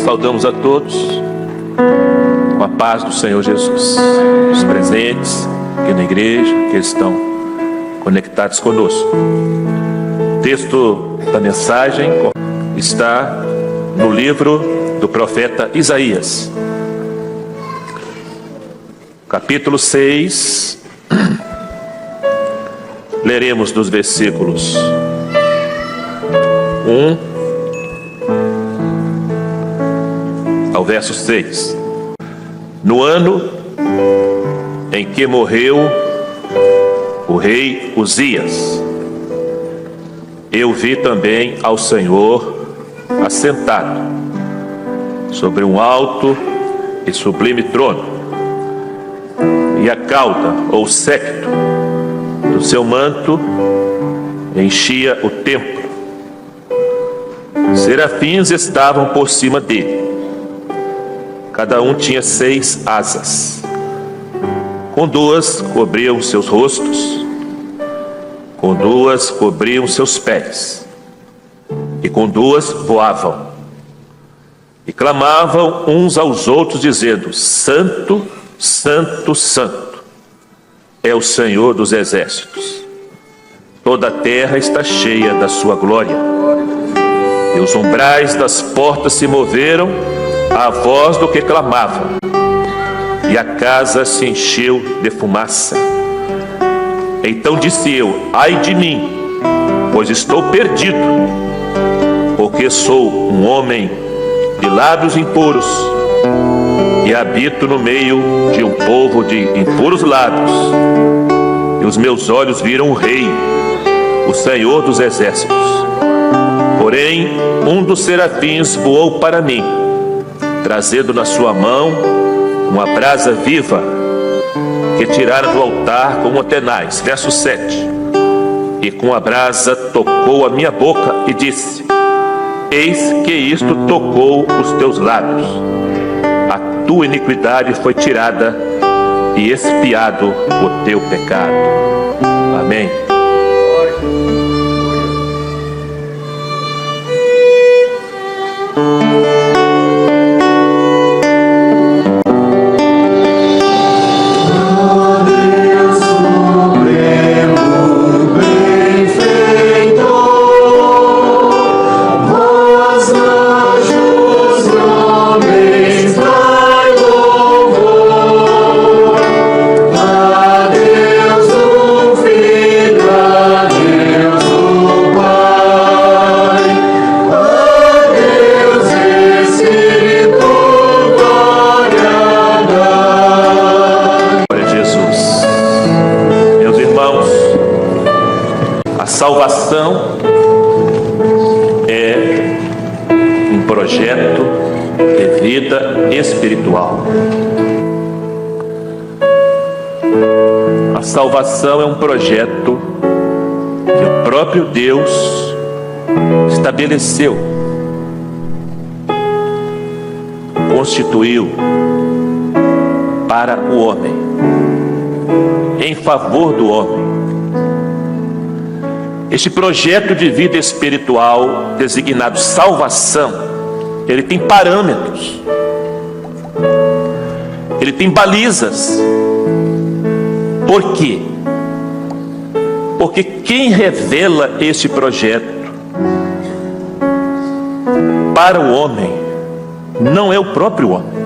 saudamos a todos com a paz do Senhor Jesus. Os presentes aqui na igreja, que estão conectados conosco. O texto da mensagem está no livro do profeta Isaías, capítulo 6. Leremos dos versículos 1 ao verso 6. No ano em que morreu o rei Uzias, eu vi também ao Senhor assentado sobre um alto e sublime trono, e a cauda ou séquito do seu manto enchia o templo. Serafins estavam por cima dele. Cada um tinha 6 asas. Com 2 cobriam seus rostos, com 2 cobriam seus pés, e com 2 voavam. E clamavam uns aos outros, dizendo: Santo, Santo, Santo é o Senhor dos exércitos. Toda a terra está cheia da sua glória. E os umbrais das portas se moveram à voz do que clamava, e a casa se encheu de fumaça. Então disse eu: ai de mim, pois estou perdido, porque sou um homem de lábios impuros, e habito no meio de um povo de impuros lábios. E os meus olhos viram o Rei, o Senhor dos exércitos. Porém, um dos serafins voou para mim, trazendo na sua mão uma brasa viva, que tirara do altar com tenaz. Verso 7. E com a brasa tocou a minha boca e disse: eis que isto tocou os teus lábios. A tua iniquidade foi tirada e expiado o teu pecado. Amém. Salvação é um projeto de vida espiritual. A salvação é um projeto que o próprio Deus estabeleceu, constituiu para o homem, em favor do homem. Este projeto de vida espiritual, designado salvação, ele tem parâmetros, ele tem balizas. Por quê? Porque quem revela este projeto para o homem não é o próprio homem.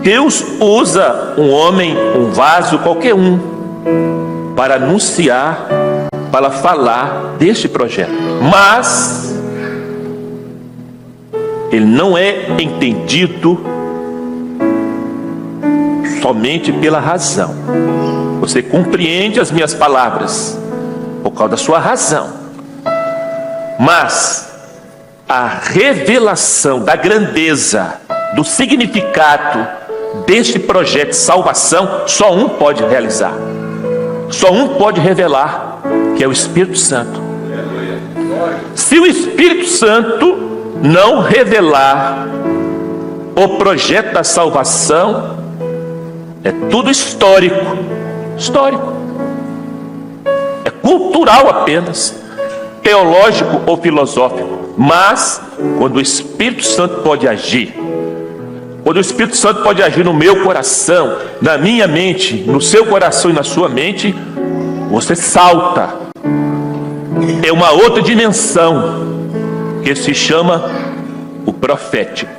Deus usa um homem, um vaso, qualquer um, para anunciar, para falar deste projeto, mas ele não é entendido somente pela razão. Você compreende as minhas palavras por causa da sua razão, mas a revelação da grandeza, do significado deste projeto de salvação, só um pode realizar, só um pode revelar, que é o Espírito Santo. Se o Espírito Santo não revelar o projeto da salvação, é tudo histórico, é cultural apenas, teológico ou filosófico, mas quando o Espírito Santo pode agir, quando o Espírito Santo pode agir no meu coração, na minha mente, no seu coração e na sua mente, você salta. É uma outra dimensão que se chama o profético.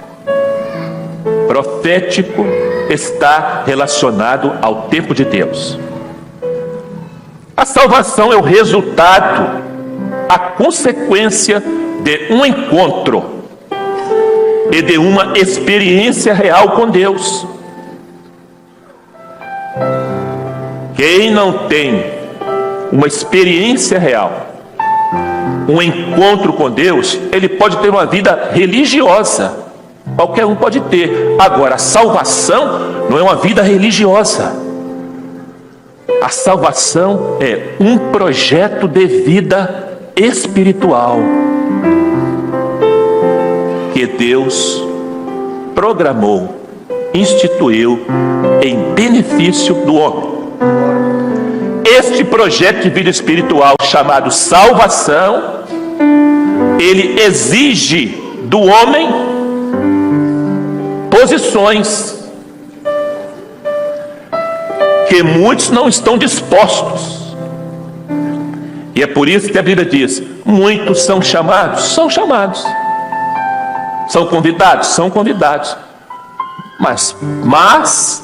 Profético está relacionado ao tempo de Deus. A salvação é o resultado, a consequência de um encontro e de uma experiência real com Deus. Quem não tem uma experiência real, um encontro com Deus, ele pode ter uma vida religiosa. Qualquer um pode ter. Agora, a salvação não é uma vida religiosa. A salvação é um projeto de vida espiritual que Deus programou, instituiu em benefício do homem. Este projeto de vida espiritual chamado salvação, ele exige do homem posições que muitos não estão dispostos. E é por isso que a Bíblia diz: muitos são chamados, são chamados. São convidados. Mas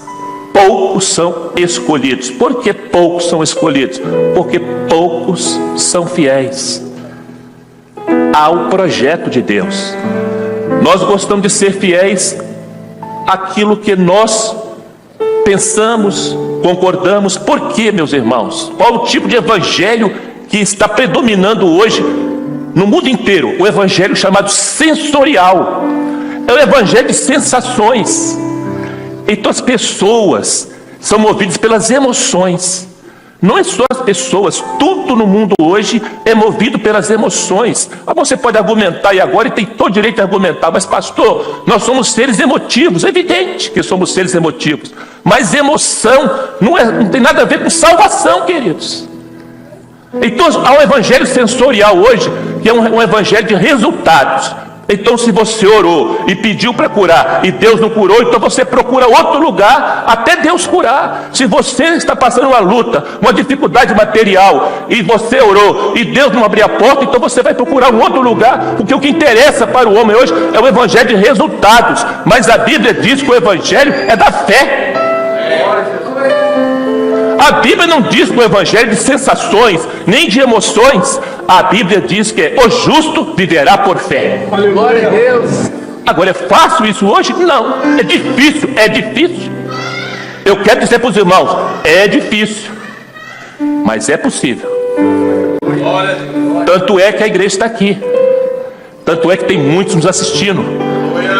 poucos são escolhidos. Por que poucos são escolhidos? Porque poucos são fiéis ao projeto de Deus. Nós gostamos de ser fiéis àquilo que nós pensamos, concordamos. Por quê, meus irmãos? Qual o tipo de evangelho que está predominando hoje no mundo inteiro? O evangelho chamado sensorial. É o evangelho de sensações. Então as pessoas são movidas pelas emoções. Não é só as pessoas, tudo no mundo hoje é movido pelas emoções. Você pode argumentar e agora, e tem todo direito de argumentar, mas pastor, nós somos seres emotivos. É evidente que somos seres emotivos, mas emoção não tem nada a ver com salvação, queridos. Então há um evangelho sensorial hoje, que é um evangelho de resultados. Então, se você orou e pediu para curar e Deus não curou, então você procura outro lugar até Deus curar. Se você está passando uma luta, uma dificuldade material, e você orou e Deus não abriu a porta, então você vai procurar um outro lugar, porque o que interessa para o homem hoje é o evangelho de resultados. Mas a Bíblia diz que o evangelho é da fé. A Bíblia não diz que o evangelho de sensações, nem de emoções. A Bíblia diz que o justo viverá por fé. Glória a Deus. Agora, é fácil isso hoje? Não, é difícil. Eu quero dizer para os irmãos, é difícil, mas é possível. Tanto é que a igreja está aqui, tanto é que tem muitos nos assistindo,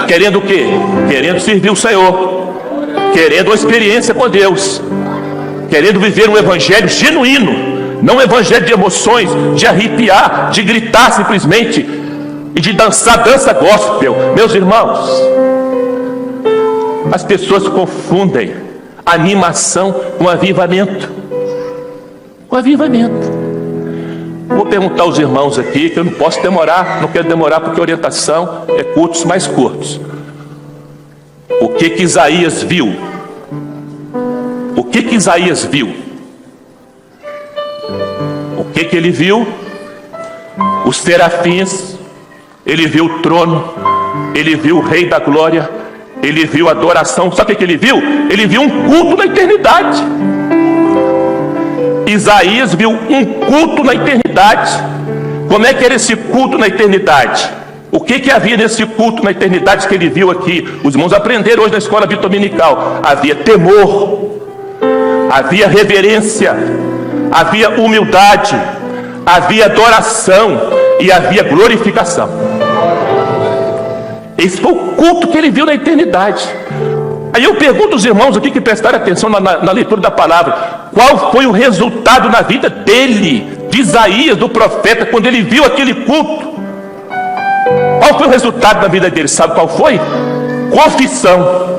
querendo o quê? Querendo servir o Senhor, querendo uma experiência com Deus, querendo viver um evangelho genuíno, não um evangelho de emoções, de arrepiar, de gritar simplesmente e de dançar dança gospel. Meus irmãos, as pessoas confundem animação com avivamento. Vou perguntar aos irmãos aqui, que eu não posso demorar, não quero demorar, porque a orientação é cultos mais curtos. O que Isaías viu? O que Isaías viu? O que ele viu? Os serafins. Ele viu o trono. Ele viu o Rei da Glória. Ele viu a adoração. Sabe o que ele viu? Ele viu um culto na eternidade. Isaías viu um culto na eternidade. Como é que era esse culto na eternidade? O que havia nesse culto na eternidade que ele viu aqui? Os irmãos aprenderam hoje na escola dominical. Havia temor, havia reverência, havia humildade, havia adoração e havia glorificação. Esse foi o culto que ele viu na eternidade. Aí eu pergunto aos irmãos aqui que prestaram atenção na leitura da palavra: qual foi o resultado na vida dele, de Isaías, do profeta, quando ele viu aquele culto? Qual foi o resultado da vida dele? Sabe qual foi? Confissão.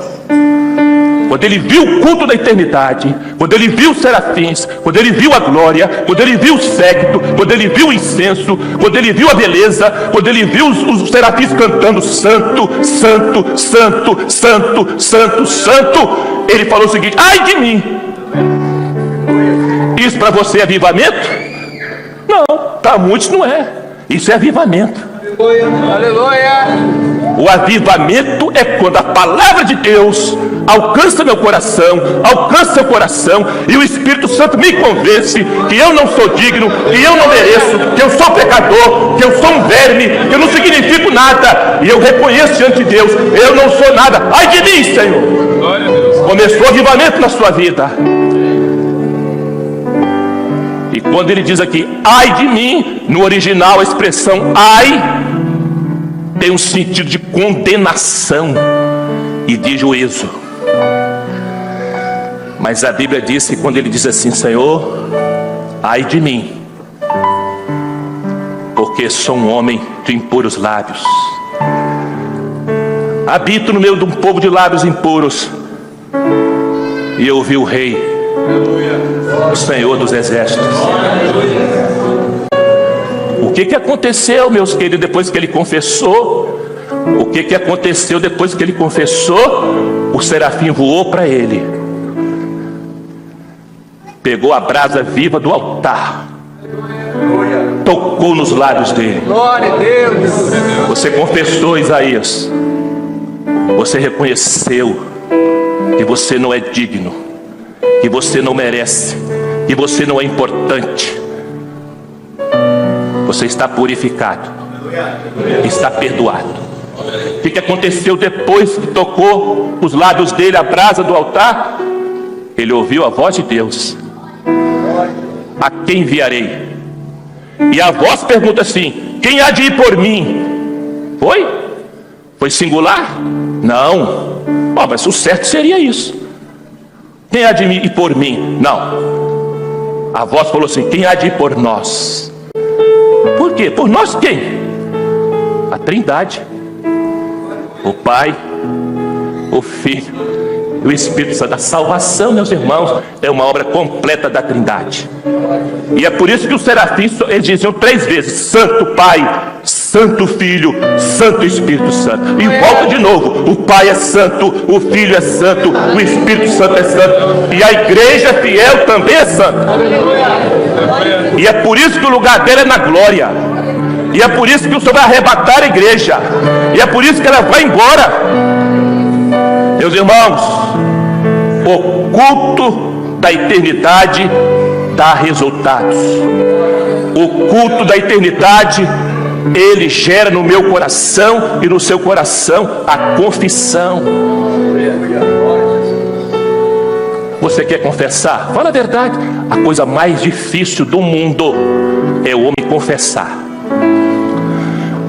quando ele viu o culto da eternidade, quando ele viu os serafins, quando ele viu a glória, quando ele viu o séquito, quando ele viu o incenso, quando ele viu a beleza, quando ele viu os serafins cantando santo, santo, santo, santo, santo, santo, ele falou o seguinte: ai de mim! Isso para você é avivamento? Não, para muitos não é. Isso é avivamento. Aleluia! O avivamento é quando a palavra de Deus alcança meu coração, alcança seu coração, e o Espírito Santo me convence que eu não sou digno, que eu não mereço, que eu sou pecador, que eu sou um verme, que eu não significo nada, e eu reconheço diante de Deus: eu não sou nada. Ai de mim, Senhor! Começou o avivamento na sua vida. E quando ele diz aqui, ai de mim, no original a expressão ai tem um sentido de condenação e de juízo. Mas a Bíblia diz que quando ele diz assim: Senhor, ai de mim, porque sou um homem de impuros lábios, habito no meio de um povo de lábios impuros, e eu vi o Rei, o Senhor dos Exércitos. O que aconteceu, meus queridos, depois que ele confessou? O que aconteceu depois que ele confessou? O serafim voou para ele, pegou a brasa viva do altar, tocou nos lábios dele. Glória a Deus! Você confessou, Isaías. Você reconheceu que você não é digno, que você não merece, que você não é importante. Você está purificado, está perdoado. O que aconteceu depois que tocou os lábios dele a brasa do altar? Ele ouviu a voz de Deus: a quem enviarei? E a voz pergunta assim: quem há de ir por mim? Foi singular? Não. Mas o certo seria isso: quem há de ir por mim? Não. A voz falou assim: quem há de ir por nós? Por quê? Por nós quem? A Trindade. O Pai, o Filho e o Espírito Santo. A salvação, meus irmãos, é uma obra completa da Trindade. E é por isso que os serafins, eles diziam 3 vezes: Santo Pai, Santo Filho, Santo Espírito Santo. E volta de novo: o Pai é santo, o Filho é santo, o Espírito Santo é santo, e a igreja fiel também é santa. E é por isso que o lugar dela é na glória. E é por isso que o Senhor vai arrebatar a igreja. E é por isso que ela vai embora. Meus irmãos, o culto da eternidade dá resultados. O culto da eternidade, ele gera no meu coração e no seu coração a confissão. Você quer confessar? Fala a verdade. A coisa mais difícil do mundo é o homem confessar.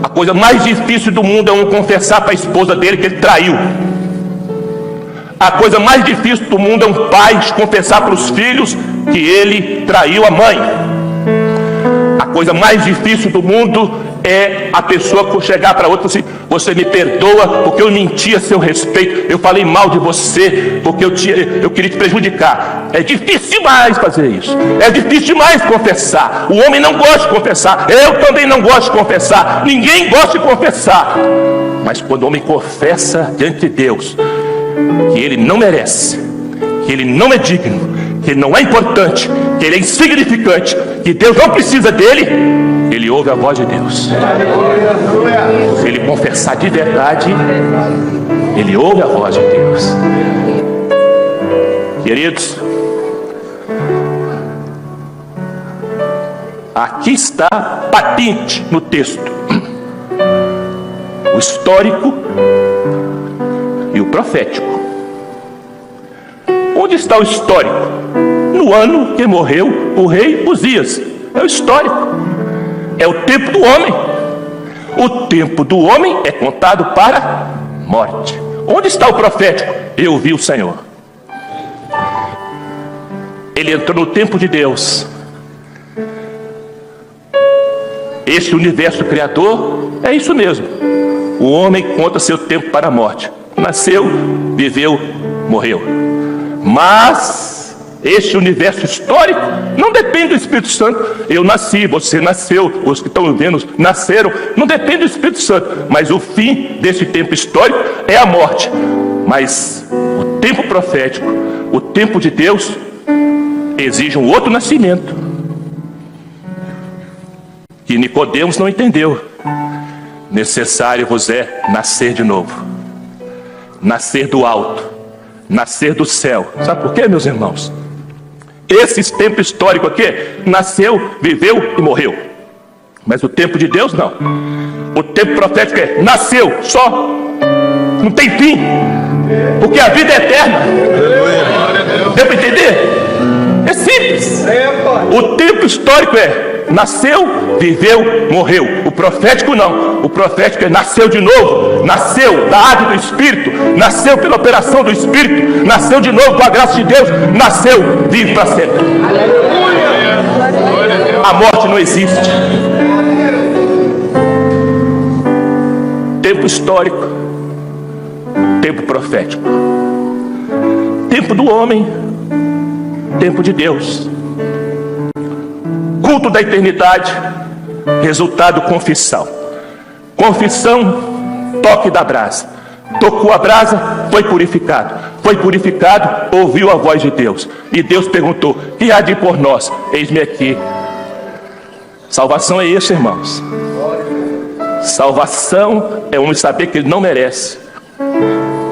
A coisa mais difícil do mundo é um confessar para a esposa dele que ele traiu. A coisa mais difícil do mundo é um pai confessar para os filhos que ele traiu a mãe. A coisa mais difícil do mundo é a pessoa chegar para outra e falar assim: você me perdoa porque eu menti a seu respeito, eu falei mal de você porque eu queria te prejudicar. É difícil demais fazer isso. É difícil demais confessar. O homem não gosta de confessar. Eu também não gosto de confessar. Ninguém gosta de confessar. Mas quando o homem confessa diante de Deus que ele não merece, que ele não é digno, que ele não é importante, que ele é insignificante, que Deus não precisa dele, ele ouve a voz de Deus. Se ele confessar de verdade, ele ouve a voz de Deus. Queridos, aqui está patente no texto o histórico e o profético. Onde está o histórico? No ano que morreu o rei Uzias. É o histórico. É o tempo do homem. O tempo do homem é contado para morte. Onde está o profético? Eu vi o Senhor. Ele entrou no tempo de Deus. Esse universo criador é isso mesmo. O homem conta seu tempo para a morte. Nasceu, viveu morreu. Mas este universo histórico não depende do Espírito Santo. Eu nasci, você nasceu, os que estão vendo nasceram. Não depende do Espírito Santo. Mas o fim desse tempo histórico é a morte. Mas o tempo profético, o tempo de Deus, exige um outro nascimento, que Nicodemos não entendeu. Necessário vos é nascer de novo, nascer do alto, nascer do céu. Sabe por quê, meus irmãos? Esse tempo histórico aqui nasceu, viveu e morreu. Mas o tempo de Deus não. O tempo profético é nasceu só, não tem fim, porque a vida é eterna. Deu para entender? É simples. O tempo histórico é nasceu, viveu, morreu. O profético não. O profético é nasceu de novo, nasceu da ave do Espírito, nasceu pela operação do Espírito, nasceu de novo com a graça de Deus, nasceu, vive para sempre. A morte não existe. Tempo histórico, tempo profético, tempo do homem, tempo de Deus. Culto da eternidade, resultado confissão. Confissão, toque da brasa. Tocou a brasa, foi purificado. Foi purificado, ouviu a voz de Deus. E Deus perguntou: que há de por nós? Eis-me aqui. Salvação é isso, irmãos. Salvação é um saber que ele não merece.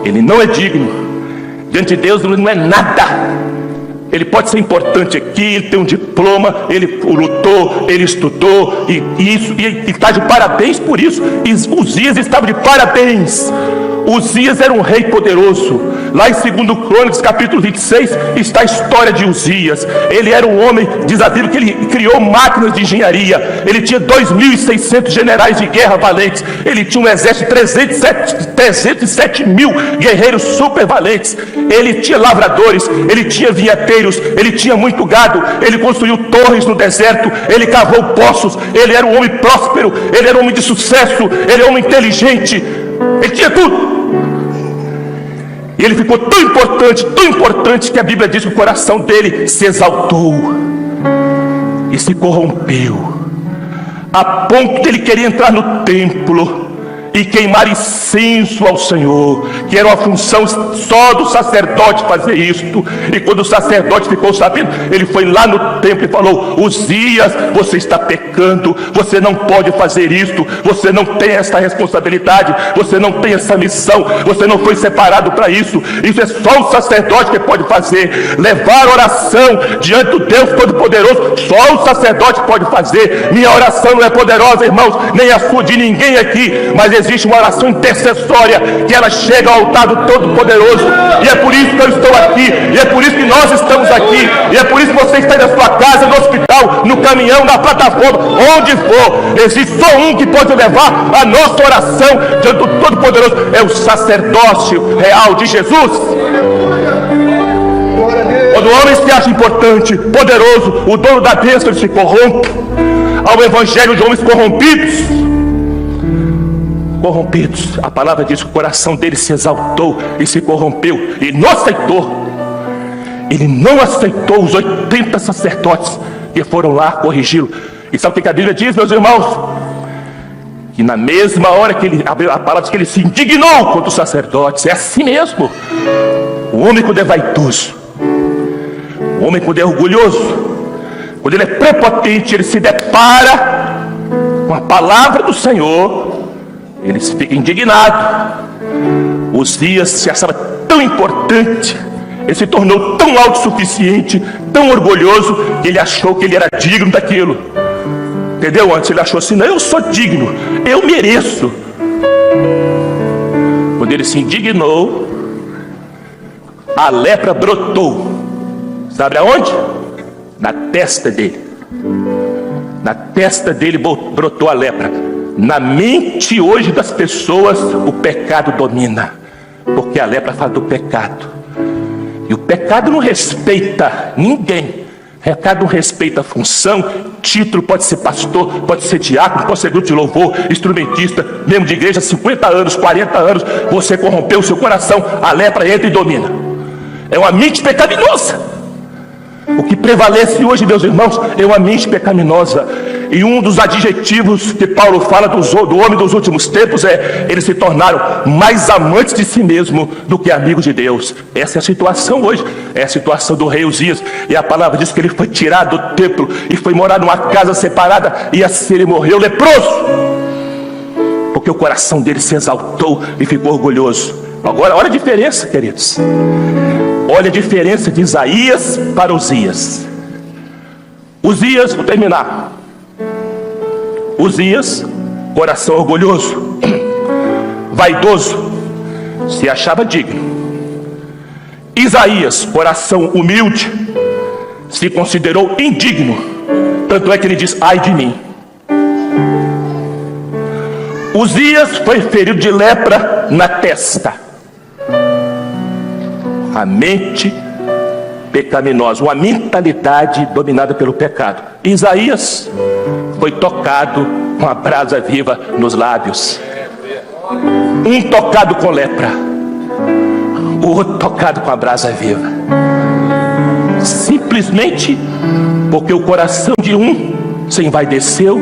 Ele não é digno. Diante de Deus ele não é nada. Ele pode ser importante aqui, ele tem um diploma, ele lutou, ele estudou, e está de parabéns por isso. E Uzias estava de parabéns. Uzias era um rei poderoso. Lá em 2 Crônicas, capítulo 26, está a história de Uzias. Ele era um homem, diz a Bíblia, que ele criou máquinas de engenharia. Ele tinha 2.600 generais de guerra valentes. Ele tinha um exército de 307 mil guerreiros super valentes. Ele tinha lavradores, ele tinha vinheteiros, ele tinha muito gado. Ele construiu torres no deserto, ele cavou poços. Ele era um homem próspero, ele era um homem de sucesso, ele era um homem inteligente. Ele tinha tudo. E ele ficou tão importante, que a Bíblia diz que o coração dele se exaltou e se corrompeu, a ponto de ele querer entrar no templo e queimar incenso ao Senhor, que era uma função só do sacerdote fazer isto. E quando o sacerdote ficou sabendo, ele foi lá no templo e falou: Uzias, você está pecando, você não pode fazer isto, você não tem essa responsabilidade, você não tem essa missão, você não foi separado para isso. Isso é só o sacerdote que pode fazer, levar oração diante do Deus Todo-Poderoso. Só o sacerdote pode fazer. Minha oração não é poderosa, irmãos, nem a sua, de ninguém aqui, mas existe uma oração intercessória que ela chega ao altar do Todo-Poderoso. E é por isso que eu estou aqui, e é por isso que nós estamos aqui, e é por isso que você está na sua casa, no hospital, no caminhão, na plataforma, onde for. Existe só um que pode levar a nossa oração diante do Todo-Poderoso, é o sacerdócio real de Jesus. Quando o homem se acha importante, poderoso, o dono da bênção, ele se corrompe ao evangelho de homens corrompidos. A palavra diz que o coração dele se exaltou e se corrompeu. Ele não aceitou os 80 sacerdotes que foram lá corrigi-lo. E sabe o que a Bíblia diz, meus irmãos? Que na mesma hora que ele, a palavra diz que ele se indignou contra os sacerdotes. É assim mesmo. O homem, quando é vaidoso, o homem, quando é orgulhoso, quando ele é prepotente, ele se depara com a palavra do Senhor, ele fica indignado. Uzias se achava tão importante, ele se tornou tão autossuficiente, tão orgulhoso, que ele achou que ele era digno daquilo. Entendeu? Antes ele achou assim: não, eu sou digno, eu mereço. Quando ele se indignou, a lepra brotou. Sabe aonde? Na testa dele. Na testa dele brotou a lepra. Na mente hoje das pessoas, o pecado domina, porque a lepra fala do pecado. E o pecado não respeita ninguém. O pecado não respeita a função, título. Pode ser pastor, pode ser diácono, pode ser grupo de louvor, instrumentista, membro de igreja, 50 anos, 40 anos. Você corrompeu o seu coração, a lepra entra e domina. É uma mente pecaminosa. O que prevalece hoje, meus irmãos, é uma mente pecaminosa. E um dos adjetivos que Paulo fala do homem dos últimos tempos é: eles se tornaram mais amantes de si mesmo do que amigos de Deus. Essa é a situação hoje. É a situação do rei Uzias. E a palavra diz que ele foi tirado do templo e foi morar numa casa separada, e assim ele morreu leproso, porque o coração dele se exaltou e ficou orgulhoso. Agora, olha a diferença, queridos. Olha a diferença de Isaías para Uzias. Uzias, vou terminar. Uzias, coração orgulhoso, vaidoso, se achava digno. Isaías, coração humilde, se considerou indigno. Tanto é que ele diz: ai de mim. Uzias foi ferido de lepra na testa. A mente pecaminosa, uma mentalidade dominada pelo pecado. Isaías foi tocado com a brasa viva nos lábios. Um tocado com lepra, o outro tocado com a brasa viva. Simplesmente porque o coração de um se envaideceu,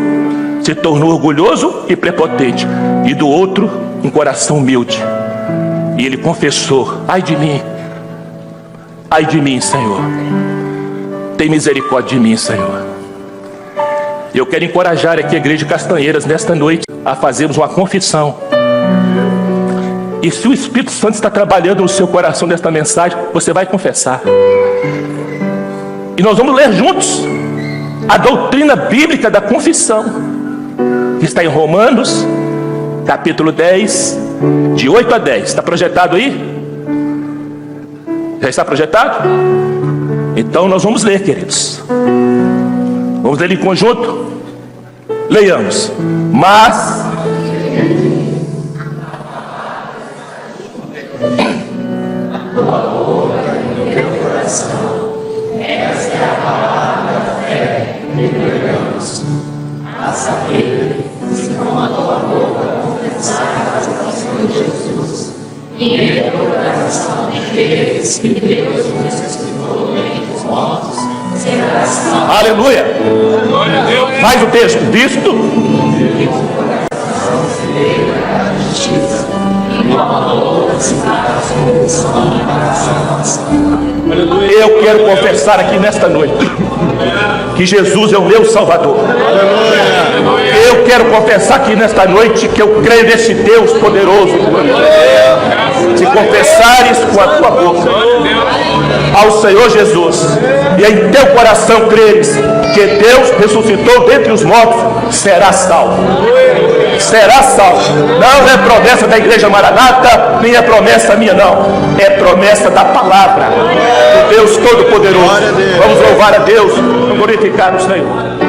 se tornou orgulhoso e prepotente, e do outro um coração humilde. E ele confessou: ai de mim, ai de mim, Senhor, tem misericórdia de mim, Senhor. Eu quero encorajar aqui a igreja de Castanheiras nesta noite a fazermos uma confissão. E se o Espírito Santo está trabalhando no seu coração nesta mensagem, você vai confessar. E nós vamos ler juntos a doutrina bíblica da confissão, que está em Romanos, capítulo 10, de 8 a 10. Está projetado aí? Já está projetado? Então nós vamos ler, queridos. Vamos ler em conjunto? Leiamos. Mas esta é a palavra da fé que pregamos, a saber, se com a tua boca confessares o Senhor Jesus, e em teu coração creres que Deus o ressuscitou dentre os mortos, serás salvo. Aleluia! Mais o texto. Visto eu quero confessar aqui nesta noite que Jesus é o meu Salvador. Eu quero confessar aqui nesta noite que eu creio nesse Deus poderoso. Se confessares com a tua boca ao Senhor Jesus e em teu coração creres que Deus ressuscitou dentre os mortos, serás salvo. Será salvo. Não é promessa da igreja Maranata, nem é promessa minha, não. É promessa da palavra do Deus Todo-Poderoso. Vamos louvar a Deus, glorificar o Senhor.